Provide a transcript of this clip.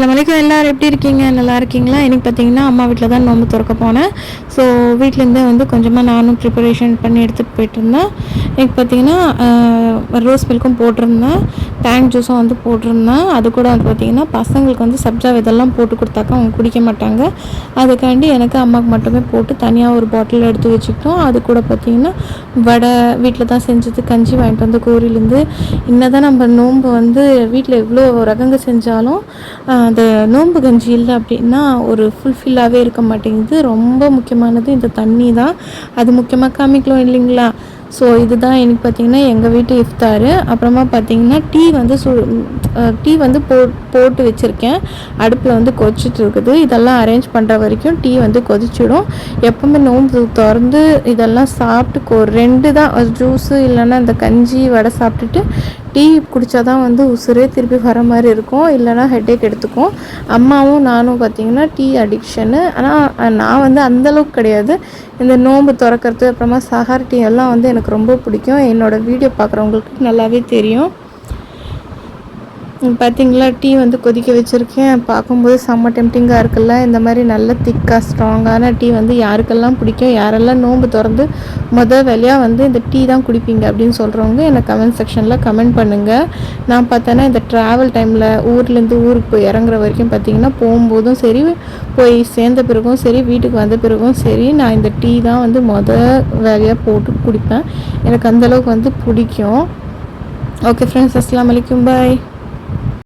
அஸ்ஸலாமு அலைக்கும். எல்லோரும் எப்படி இருக்கீங்க? நல்லா இருக்கீங்களா? எனக்கு பார்த்தீங்கன்னா அம்மா வீட்டில் தான் நோம்பு திறக்க போனேன். ஸோ வீட்டிலேருந்தே வந்து கொஞ்சமாக நானும் ப்ரிப்பரேஷன் பண்ணி எடுத்துகிட்டு போயிட்டுருந்தேன். எனக்கு பார்த்தீங்கன்னா ரோஸ் மில்க்கும் போட்டிருந்தேன், டேங்க் ஜூஸும் வந்து போட்டிருந்தேன். அது கூட வந்து பார்த்திங்கன்னா பசங்களுக்கு வந்து சப்ஜா இதெல்லாம் போட்டு கொடுத்தாக்கா அவங்க குடிக்க மாட்டாங்க. அதுக்காண்டி எனக்கு அம்மாவுக்கு மட்டுமே போட்டு தனியாக ஒரு பாட்டில் எடுத்து வச்சுக்கிட்டோம். அது கூட பார்த்திங்கன்னா வடை வீட்டில் தான் செஞ்சது, கஞ்சி வாங்கிட்டு வந்து கோரிலேருந்து. இன்னதான் நம்ம நோன்பு வந்து வீட்டில் எவ்வளோ ரகங்க செஞ்சாலும் அந்த நோன்பு கஞ்சி இல்லை அப்படின்னா ஒரு ஃபுல்ஃபில்லாகவே இருக்க மாட்டேங்குது. ரொம்ப முக்கியமானது இந்த தண்ணி தான். அது முக்கியமாக காமிக்கலாம் இல்லைங்களா? ஸோ இதுதான் எனக்கு பார்த்திங்கன்னா எங்கள் வீட்டு இஃப்தாரு. அப்புறமா பார்த்திங்கன்னா டீ வந்து போட்டு வச்சுருக்கேன். அடுப்பில் வந்து கொதிச்சுட்டு இருக்குது. இதெல்லாம் அரேஞ்ச் பண்ணுற வரைக்கும் டீ வந்து கொதிச்சிடும். எப்போவுமே நோன்பு திறந்து இதெல்லாம் சாப்பிட்டு 2 தான் ஜூஸு இல்லைன்னா இந்த கஞ்சி வடை சாப்பிட்டுட்டு டீ குடித்தா தான் வந்து உசுரே திருப்பி வர மாதிரி இருக்கும், இல்லைனா ஹெட்டேக் எடுத்துக்கும். அம்மாவும் நானும் பார்த்திங்கன்னா டீ அடிக்ஷனு. ஆனால் நான் வந்து அந்தளவுக்கு கிடையாது. இந்த நோன்பு திறக்கிறது அப்புறமா சஹார் டீ எல்லாம் வந்து எனக்கு ரொம்ப பிடிக்கும். என்னோடய வீடியோ பார்க்குறவங்களுக்கு நல்லாவே தெரியும். பார்த்திங்களா, டீ வந்து கொதிக்க வச்சுருக்கேன். பார்க்கும்போது செம்ம டெம்டிங்காக இருக்குல்ல. இந்த மாதிரி நல்ல திக்காக ஸ்ட்ராங்கான டீ வந்து யாருக்கெல்லாம் பிடிக்கும், யாரெல்லாம் நோன்பு திறந்து வேலையாக வந்து இந்த டீ தான் குடிப்பீங்க அப்படின்னு சொல்கிறவங்க எனக்கு கமெண்ட் செக்ஷனில் கமெண்ட் பண்ணுங்கள். நான் பார்த்தேன்னா இந்த ட்ராவல் டைமில் ஊர்லேருந்து ஊருக்கு போய் இறங்குற வரைக்கும் பார்த்திங்கன்னா போகும்போதும் சரி, போய் சேர்ந்த பிறகும் சரி, வீட்டுக்கு வந்த பிறகும் சரி, நான் இந்த டீ தான் வந்து வேலையாக போட்டு குடிப்பேன். எனக்கு அந்தளவுக்கு வந்து பிடிக்கும். ஓகே ஃப்ரெண்ட்ஸ், அஸ்ஸலாமு அலைக்கும், பாய்.